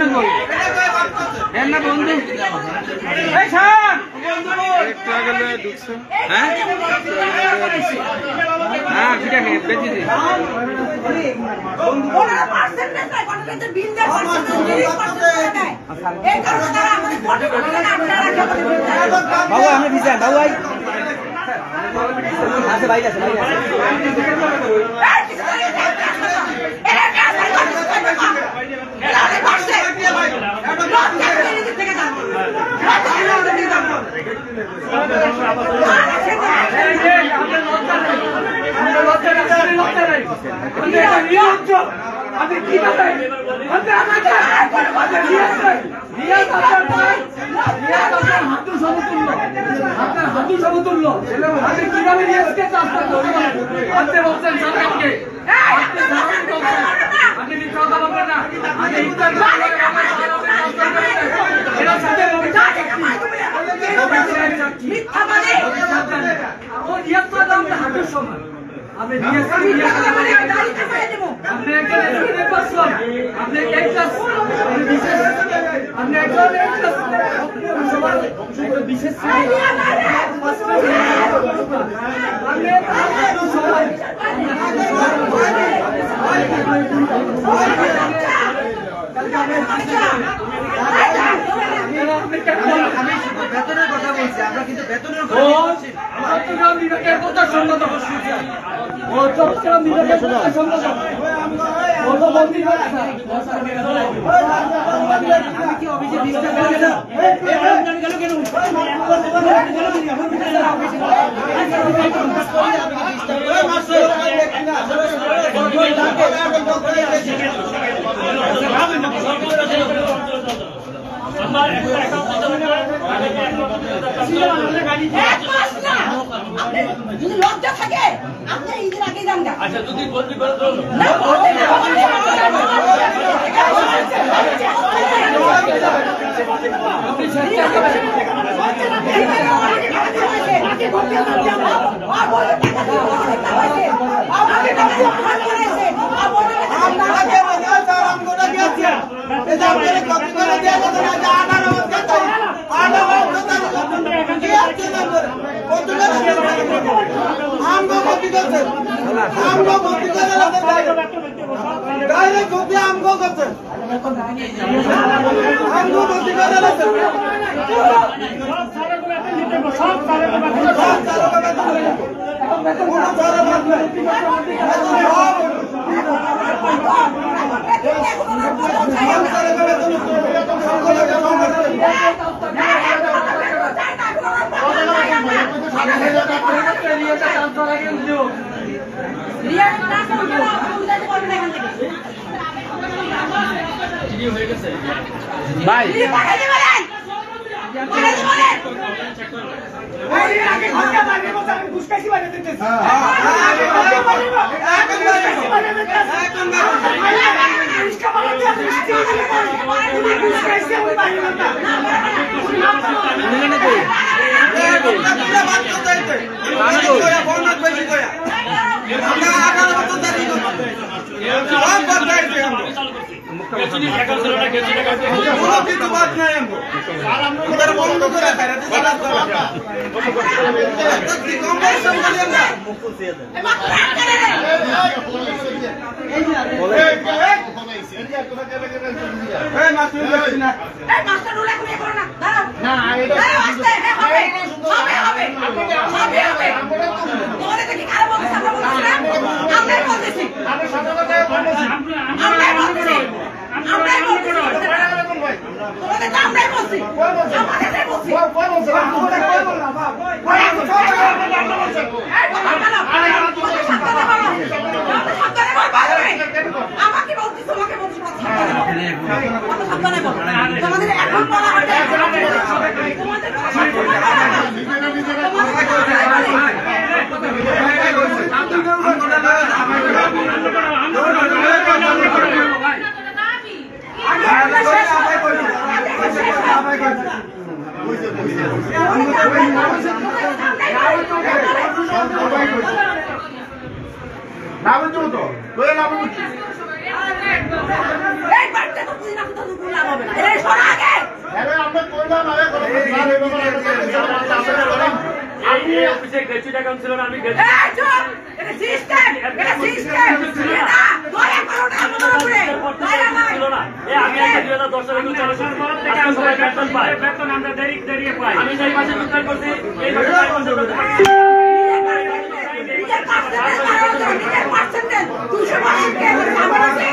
না কই এর না বন্ধু এই শান একটু আগে ঢুকছে হ্যাঁ হ্যাঁ ঠিক আছে বেঁচে দে ওনারা পার্সেন্টেজ নাই কন্ট্রাক্টর বিল দেয় পার্সেন্টেজ নাই এই কারণে তারা আমাদের কোটি কোটি টাকা আটকে রাখে বাবু আমি দিছেন বাবু ভাই আছে ভাই আছে বেতনের কথা বলছি আমরা কিন্তু বেতনের চট্টগ্রাম বিভাগের কথা সম্মত ও চট্টগ্রাম বিভাগের কথা সম্মত আমি কি অফিসে ডিস্টার্ব করে গেলাম গেল কেন যদি লজ্জা থাকে আপনি ঈদের আগে যান না আচ্ছা যদি বলতে পারো ভাই এই বাচ্চা তো বুঝি না তো অফিসে গ্র্যাচুইট অ্যাকাউন্ট ছিল না, আমি এই চুপ! এটা সিস্টেম! এটা সিস্টেম! এটা দয়া করো না আমার উপরে! দয়া নাই! ছিল না। আমি একটা 2010 সালে চালু করছি, আজকে সবাই বেতন পায়। বেতন আমরা দেরিয়ে পাই। আমি যেই মাসে যোগদান করছি, এই মাসে 4 মাস যোগদান করছি। নিজের পার্সেন্টেজ 200% আমার আছে।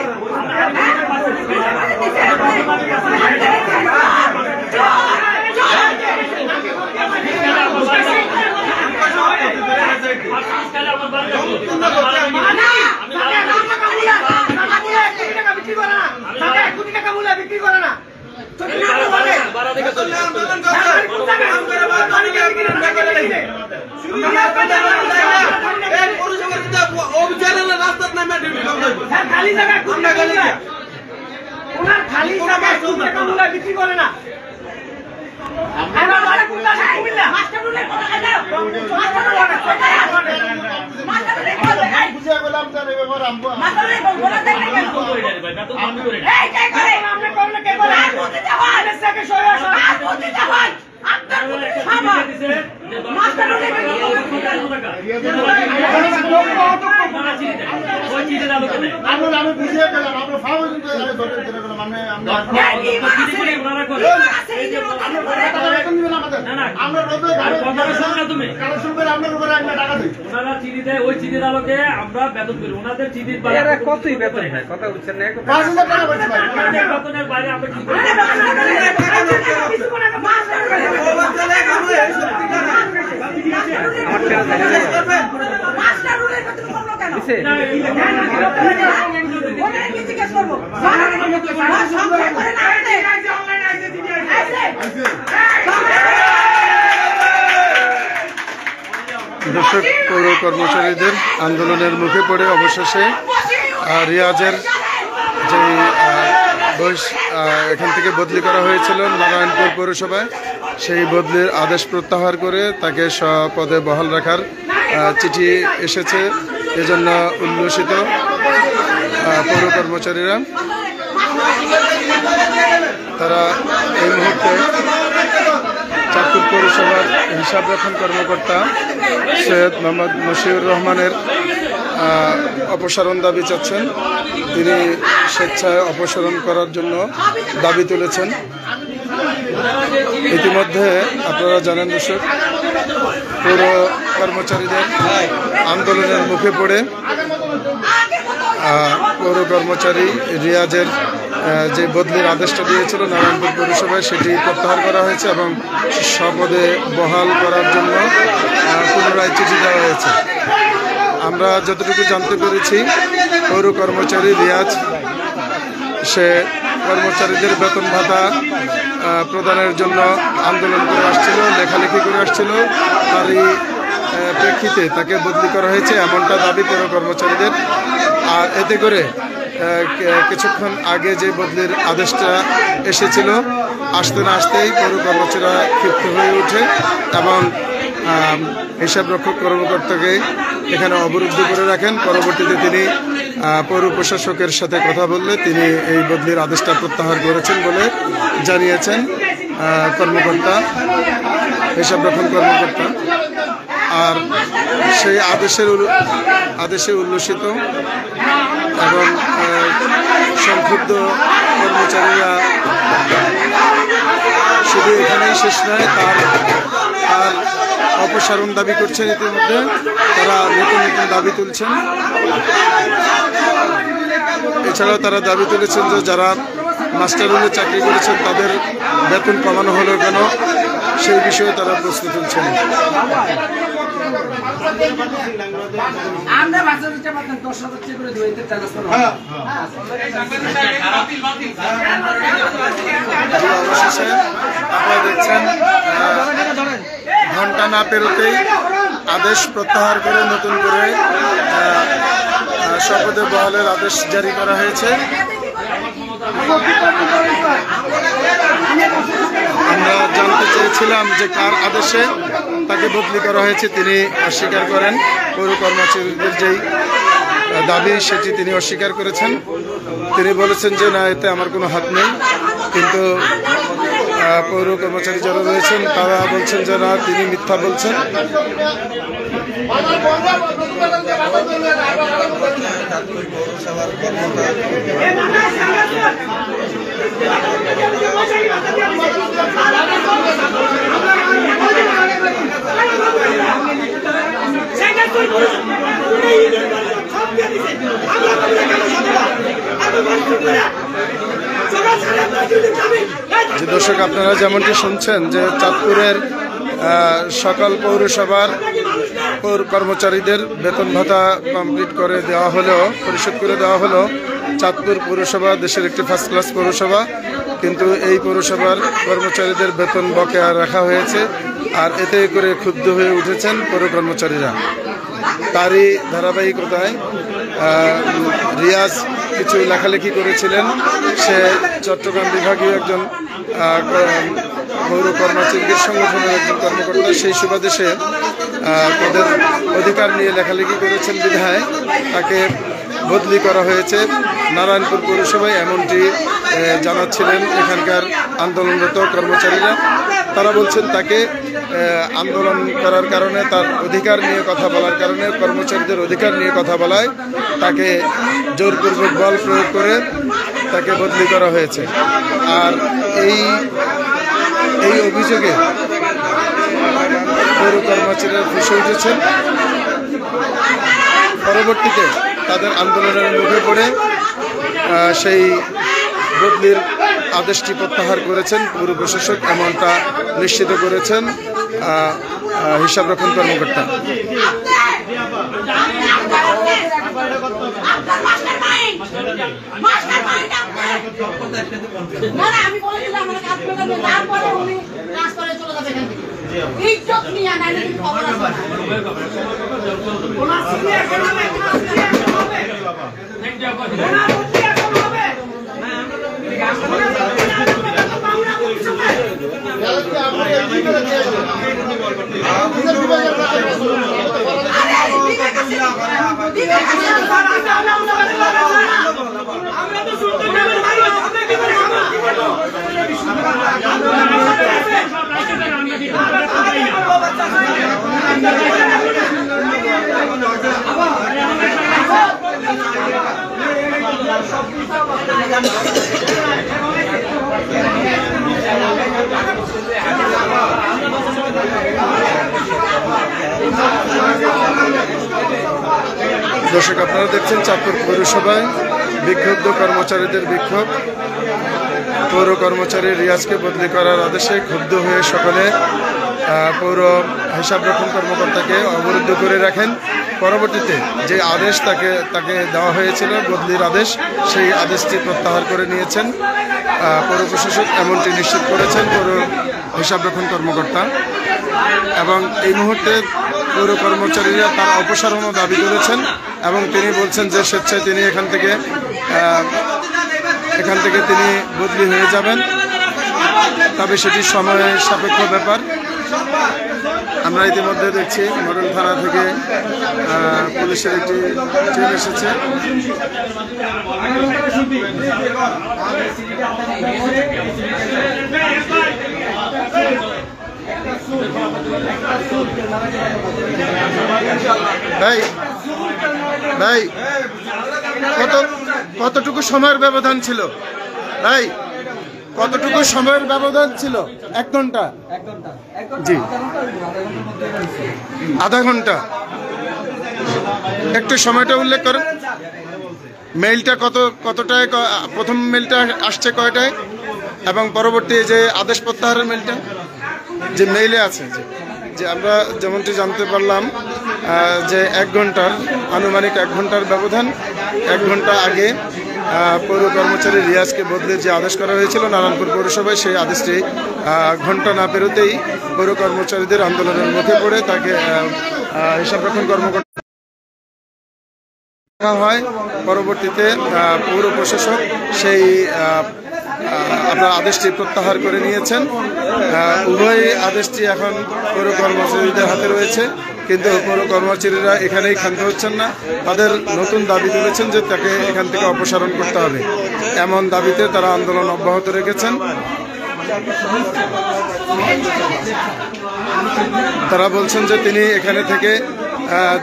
বিক্রি করে না। আমি বুঝিয়ে গেলাম আপনার ফাউল মানে কতই বেতন হয় কথা বলছেন না বেতনের বাইরে আমরা কি করি? দর্শক, পৌর কর্মচারীদের আন্দোলনের মুখে পড়ে অবশেষে রিয়াজের যে এখান থেকে বদলি করা হয়েছিল নারায়ণপুর পৌরসভায়, সেই বদলির আদেশ প্রত্যাহার করে তাকে স্বপদে বহাল রাখার চিঠি এসেছে। এজন্য উল্লসিত পৌর কর্মচারীরা। তারা এই মুহূর্তে চাঁদপুর পৌরসভার হিসাব রক্ষণ কর্মকর্তা সৈয়দ মোহাম্মদ মশিউর রহমানের অপসারণ দাবি চাচ্ছেন। তিনি স্বেচ্ছায় অপসারণ করার জন্য দাবি তুলেছেন। ইতিমধ্যে আপনারা জানেন দর্শক, পৌর কর্মচারীদের আন্দোলনের মুখে পড়ে পৌর কর্মচারী রিয়াজের যে বদলির আদেশটা দিয়েছিল নারায়ণপুর পৌরসভায়, সেটি প্রত্যাহার করা হয়েছে এবং স্বপদে বহাল করার জন্য পুনরায় চিঠি দেওয়া হয়েছে। আমরা যতটুকু জানতে পেরেছি, পৌর কর্মচারী রিয়াজ সে কর্মচারীদের বেতন ভাতা প্রদানের জন্য আন্দোলন করে আসছিল, লেখালেখি করে আসছিল। তারই প্রেক্ষিতে তাকে বদলি করা হয়েছে এমনটা দাবি পৌর কর্মচারীদের। আর এতে করে কিছুক্ষণ আগে যে বদলির আদেশটা এসেছিল, আসতে না আসতেই পৌর কর্মচারীরা ক্ষিপ্ত হয়ে ওঠে এবং হিসাব রক্ষক কর্মকর্তাকে এখানে অবরুদ্ধ করে রাখেন। পরবর্তীতে তিনি পৌর প্রশাসকের সাথে কথা বললে তিনি এই বদলির আদেশটা প্রত্যাহার করেছেন বলে জানিয়েছেন কর্মকর্তা, হিসাব রক্ষণ কর্মকর্তা। আর সেই আদেশে উল্লসিত এবং সংক্ষুব্ধ কর্মচারীরা শুধু এখানেই শেষ নয়, তার অপসারণ দাবি করছেন। ইতিমধ্যে তারা নতুন নতুন দাবি তুলছেন। এছাড়াও তারা দাবি তুলেছেন যে যারা মাস্টার রুমে চাকরি করেছেন তাদের বেতন কমানো হলো কেন, সেই বিষয়ে তারা প্রশ্ন তুলছেন। অবশেষে আপনারা দেখছেন ঘন্টা না পেরোতেই আদেশ প্রত্যাহার করে নতুন করে শপথে বহালের আদেশ জারি করা হয়েছে। আমরা জানতে চেয়েছিলাম যে কার আদেশে তাকে বদলি করা হয়েছে, তিনি অস্বীকার করেন। পৌর কর্মচারীদের যেই দাবি সেটি তিনি অস্বীকার করেছেন। তিনি বলেছেন যে না, এতে আমার কোনো হাত নেই। কিন্তু পৌর কর্মচারী যারা রয়েছেন তারা বলছেন যে না, তিনি মিথ্যা বলছেন। যে দর্শক, আপনারা যেমনটি শুনছেন যে চাঁদপুরের সকল পৌরসভার পৌর কর্মচারীদের বেতন ভাতা কমপ্লিট করে দেওয়া হলেও, পরিশোধ করে দেওয়া হলেও চাঁদপুর পৌরসভা দেশের একটি ফার্স্ট ক্লাস পৌরসভা, কিন্তু এই পৌরসভার কর্মচারীদের বেতন বকেয়া রাখা হয়েছে। আর এতে করে ক্ষুব্ধ হয়ে উঠেছেন পৌর কর্মচারীরা। তারই ধারাবাহিকতায় রিয়াজ কিছু লেখালেখি করেছিলেন। সে চট্টগ্রাম বিভাগীয় একজন পৌর কর্মচারীদের সংগঠনের একজন কর্মকর্তা। সেই সুবাদে সে তাদের অধিকার নিয়ে লেখালেখি করেছেন বিধায় তাকে বদলি করা হয়েছে নারায়ণপুর পৌরসভায়, এমনটি জানাচ্ছিলেন এখানকার আন্দোলনরত কর্মচারীরা। তারা বলছেন তাকে আন্দোলন করার কারণে, তার অধিকার নিয়ে কথা বলার কারণে, কর্মচারীদের অধিকার নিয়ে কথা বলায় তাকে জোরপূর্বক বল প্রয়োগ করে তাকে বদলি করা হয়েছে। আর এই অভিযোগে পৌর কর্মচারীরা ফুঁসে উঠেছেন। পরবর্তীতে তাদের আন্দোলনের মুখে পড়ে সেই বদলির আদেশটি প্রত্যাহার করেছেন পৌর প্রশাসক, এমনটা নিশ্চিত করেছেন হিসাবরক্ষণ কর্মকর্তা। দর্শক, আপনারা দেখছেন চাঁদপুর পৌরসভায় বিক্ষুব্ধ কর্মচারীদের বিক্ষোভ। পৌর কর্মচারী রিয়াজকে বদলি করার আদেশে ক্ষুব্ধ হয়ে সকলে পৌর হিসাবরক্ষণ কর্মকর্তাকে অবরুদ্ধ করে রাখেন। পরবর্তীতে যে আদেশ তাকে দেওয়া হয়েছিল, বদলির আদেশ, সেই আদেশটি প্রত্যাহার করে নিয়েছেন পৌর প্রশাসক, এমনটি নিশ্চিত করেছেন পৌর হিসাবরক্ষণ কর্মকর্তা। এবং এই মুহূর্তে পৌর কর্মচারীরা তার অপসারণও দাবি করেছেন এবং তিনি বলছেন যে স্বেচ্ছায় তিনি এখান থেকে তিনি বদলি হয়ে যাবেন, তবে সেটি সময় সাপেক্ষ ব্যাপার। আমরা ইতিমধ্যে দেখছি মডেল থানা থেকে পুলিশের একটি টিম এসেছে। ভাই কতটুকু সময়ের ব্যবধান ছিল? ভাই কতটুকু সময়ের ব্যবধান ছিল? 1 ঘন্টা? জি, আধা ঘন্টা। একটু সময়টা উল্লেখ করেন। মেইলটা কতটায়, প্রথম মেইলটা আসছে কয়টায়, এবং পরবর্তী যে আদেশ প্রত্যাহারের মেইলটা যে মেইলে আছে, যে আমরা যেমনটি জানতে পারলাম যে 1 ঘন্টার আনুমানিক 1 ঘন্টার ব্যবধান। 1 ঘন্টা আগে পৌর কর্মচারী রিয়াজকে বদলির যে আদেশ করা হয়েছিল নারায়ণপুর পৌরসভায়, সেই আদেশটি ঘন্টা না পেরোতেই পৌর কর্মচারীদের আন্দোলনের মুখে পড়ে তাকে হিসাবরক্ষণ কর্মকর্তা হয়। পরবর্তীতে পৌর প্রশাসক সেই আপনার আদেশটি প্রত্যাহার করে নিয়েছেন। উভয় আদেশটি এখন পৌর কর্মচারীদের হাতে রয়েছে, কিন্তু পৌর কর্মচারীরা এখানেই ক্ষান্ত হচ্ছেন না। তাদের নতুন দাবি তুলেছেন যে তাকে এখান থেকে অপসারণ করতে হবে, এমন দাবিতে তারা আন্দোলন অব্যাহত রেখেছেন। তারা বলছেন যে তিনি এখানে থেকে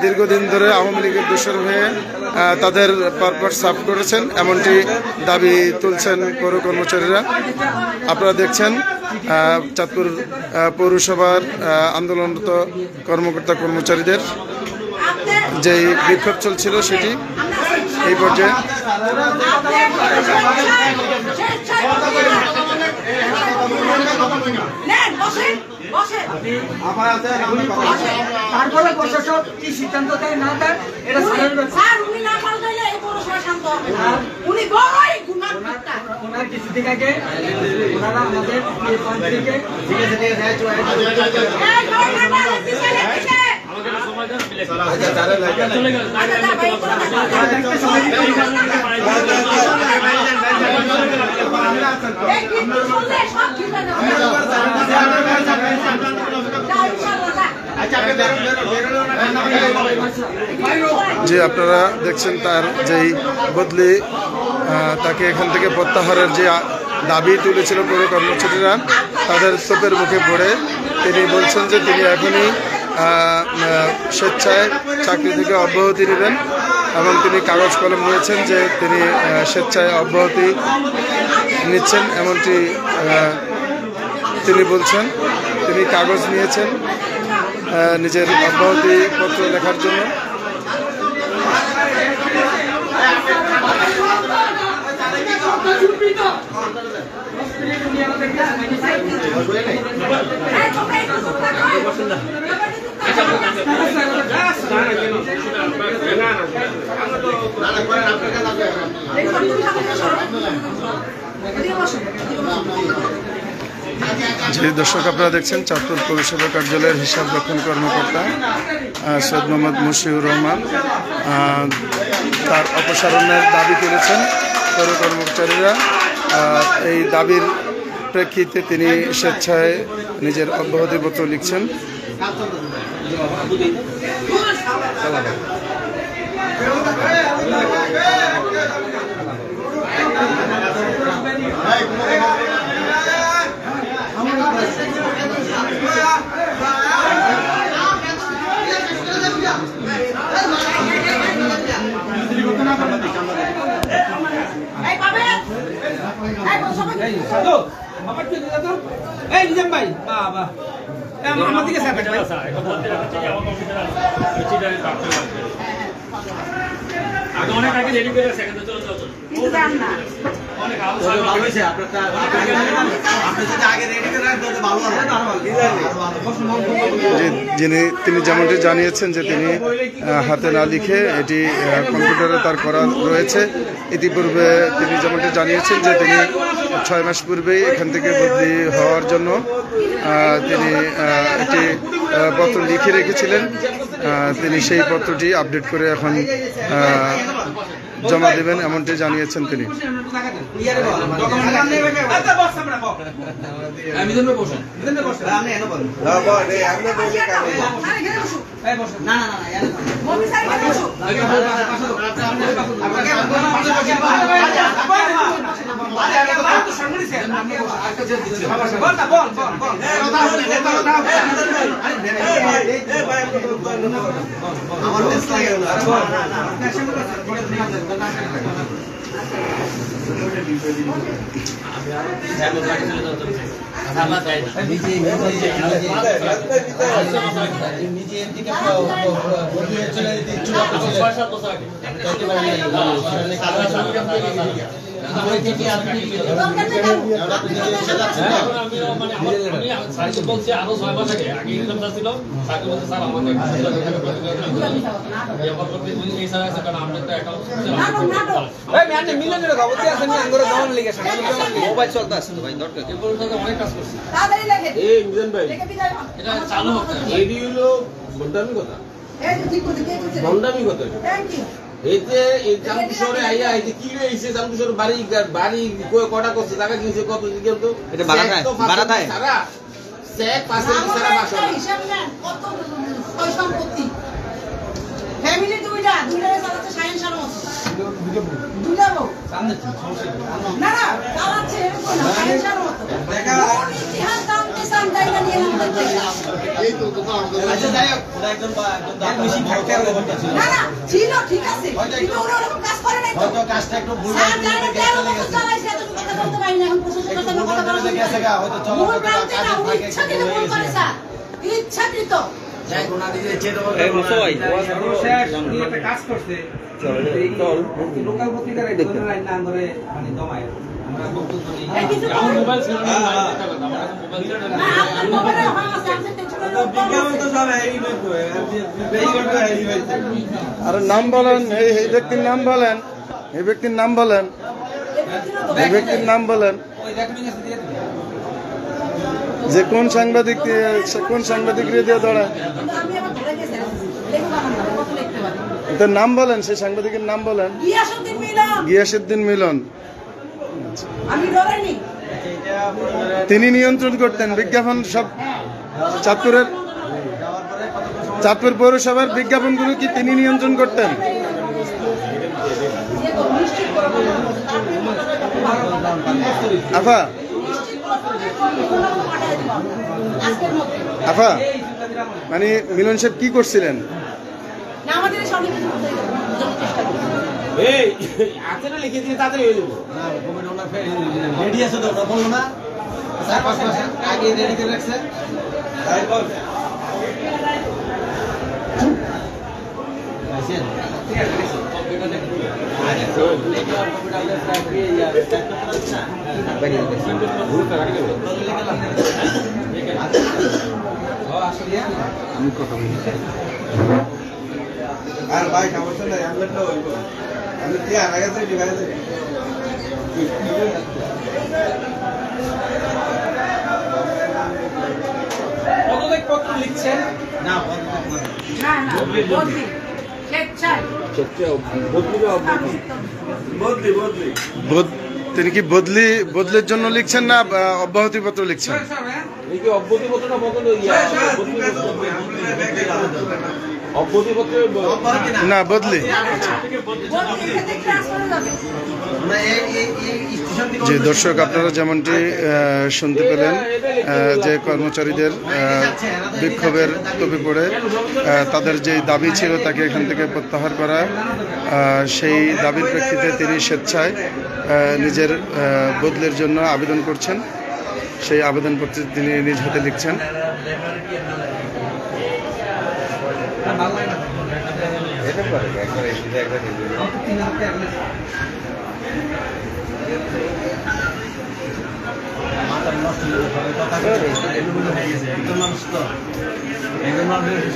দীর্ঘদিন ধরে আওয়ামী লীগের দোষর হয়ে তাদের পরপর সাফ করেছেন, এমনটি দাবি তুলছেন পৌর কর্মচারীরা। আপনারা দেখছেন চাঁদপুর পৌরসভার আন্দোলনরত কর্মকর্তা কর্মচারীদের যেই বিক্ষোভ চলছিল সেটি এই পর্যায়ে। তারপরে প্রশাসন কি সিদ্ধান্ত দেয় না দেয় এটা স্যার উনি না পাল্টাইলে এই পৌরসভা শান্ত হবে না। উনি বড়ই গুণাত্মকটা। ওনার কিছুদিন আগে ওনারা আমাদের এই পঞ্চায়েতকে এই গভর্নমেন্ট দিছে দিছে আমাদের সমাধান মিলে আচ্ছা তারা লাগা চলে গেল এই কি শুনলে সব ঠিক হয়ে যাবে। যে আপনারা দেখছেন তার যেই বদলি তাকে এখান থেকে প্রত্যাহারের যে দাবি তুলেছিল পৌর কর্মচারীরা, তাদের তোপের মুখে পড়ে তিনি বলছেন যে তিনি এখনই স্বেচ্ছায় চাকরি থেকে অব্যাহতি নেবেন এবং তিনি কাগজ কলম নিয়েছেন যে তিনি স্বেচ্ছায় অব্যাহতি নিচ্ছেন, এমনটি তিনি বলছেন। তিনি কাগজ নিয়েছেন নিজের অব্যাহতি পত্র লেখার জন্য। যে দর্শক আপনারা দেখছেন চাঁদপুর পৌরসভা কার্যালয়ের হিসাব রক্ষণ কর্মকর্তা সৈয়দ মোহাম্মদ মুশিউর রহমান তার অপসারণের দাবি তুলেছেন পৌর কর্মচারীরা। এই দাবির প্রেক্ষিতে তিনি স্বেচ্ছায় নিজের অব্যাহতিপত্র লিখছেন। এই নিজাম ভাই বাবা আমার দিকে স্যার আগে অনেক আগে রেডি করে সেকেন্ডে চলো চলো অনেক তিনি যেমনটি জানিয়েছেন যে তিনি হাতে না লিখে এটি কম্পিউটারে তার করা রয়েছে। ইতিপূর্বে তিনি যেমনটি জানিয়েছেন যে তিনি 6 মাস পূর্বেই এখান থেকে বদলি হওয়ার জন্য তিনি একটি পত্র লিখে রেখেছিলেন। তিনি সেই পত্রটি আপডেট করে এখন জমা দেবেন এমনটি জানিয়েছেন তিনি। এতে এই জামপুর শহরে আইয়া এই যে কি হইছে জামপুর শহরে বাড়ি কটা করছে টাকা কিনছে কত দিকে তো এটা ভাড়া দেয় সারা চেক পাশে সারা বাসা হিসাব নেন কত ওই সম্পত্তি ফ্যামিলি দুইটা চালাচ্ছে সায়েন্সার মতো দুইটা বউ না না চালাচ্ছে এরকম না সায়েন্সার মতো আচ্ছা যাই হোক ওরা একদম বেশি থাকতে আর ব্যাপারটা ছিল না না ছিল ঠিক আছে কিন্তু ওরা ওরকম কাজ করে নাই তো হয়তো কাজটা একটু ভুল স্যার জানেন 13 বছর চালাইছে এত কথা বলতে পারি না এখন প্রশাসনের সাথে কথা বলতে গেছে গা হয়তো চলো মূল প্রান্তে না ইচ্ছাকৃত ভুল করে স্যার ইচ্ছাকৃত যাই কোনা দিকে চেয়ে দেবো শেষ উনি একটা কাজ করছে লোকাল পত্রিকার এই ধরনের লাইন না ধরে মানে দমায় আমরা বক্তব্য দিই এই কিছু মোবাইল ছিল না আপনার মোবাইলে হ্যাঁ আছে আপনি বিজ্ঞাপন তো সব এই আর নাম বলেন, এই ব্যক্তির নাম বলেন, এই ব্যক্তির নাম বলেন, এই ব্যক্তির নাম বলেন, ওই রেকর্ডিং আছে দিয়ে দিন যে কোন সাংবাদিক দিয়ে দাঁড়ায়। কিন্তু আমি আবার ধরে গেছি লেখা বানান কত লিখতে পারি তার নাম বলেন, সেই সাংবাদিকের নাম বলেন। গিয়াসউদ্দিন মিলন গিয়াসউদ্দিন মিলন। আমি ডরাইনি তিনি নিয়ন্ত্রণ করতেন বিজ্ঞাপন সব। চাঁদপুর পৌরসভার বিজ্ঞাপনগুলো কি তিনি নিয়ন্ত্রণ করতেন? আফা আফা মানে মিলন সাহেব কি করছিলেন? না আমাদের সঙ্গে চেষ্টা করি এই আজকে লিখে দিয়ে তাড়াতাড়ি হয়ে যাবো না কমেন্ট ওনা রেডি আছে তো ওটা বললো না 4-5 মাস আগে রেডি করে রাখছে তারপর আসেন ঠিক আছে কম্পিউটার দেখো আগে তো লেখা কম্পিউটার স্টার্ট দিয়ে यार স্টার্ট করতে না বাকি সিম্পল ভুল করে রাখলে ও আসলে আমি কথা বলি। আর ভাই সমস্যা নাই আমরা তো হইব আমি কি আর আগে থেকে ডিভাইস পদত্যাগ পত্র লিখছেন না না না বদলি স্বেচ্ছায় তিনি কি বদলির জন্য লিখছেন না অব্যাহতি পত্র লিখছেন? এই কি অব্যতি পত্রটা বদল অব্যতি পত্র না বদলি। যে দর্শক আপনারা যেমনটি শুনতে পেলেন যে কর্মচারীদের বিক্ষোভের তোপে পড়ে তাদের যে দাবি ছিল তাকে এখান থেকে প্রত্যাহার করা, সেই দাবির প্রেক্ষিতে তিনি স্বেচ্ছায় নিজের বদলির জন্য আবেদন করছেন। সেই আবেদনপত্রে তিনি নিজ হাতে লিখছেন।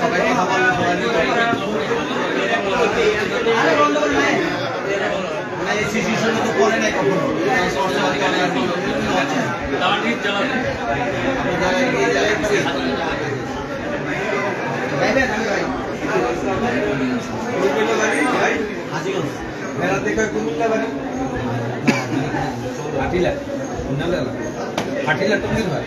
সবাই কথা বলবে নাই কখনো হাটিলা টঙ্গির ভাই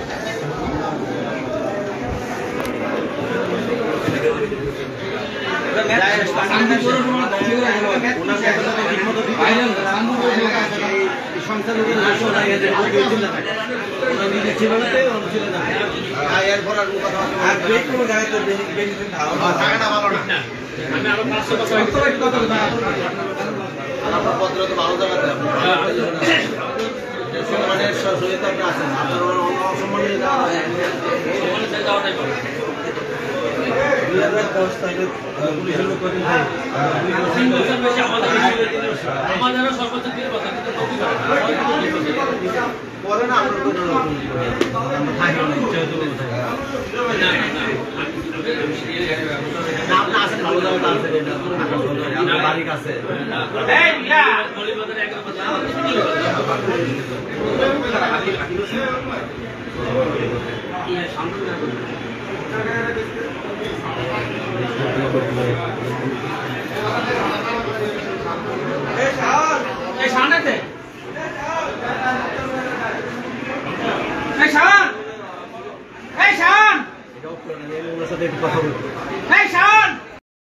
পত্র তো ভালো জায়গাতে সম্মানের সহিত আপনি আছেন আপনার অসম্মানের পরে না আপনার আছেন ভালো জায়গাটা আছে বাড়ির কাছে Thank you.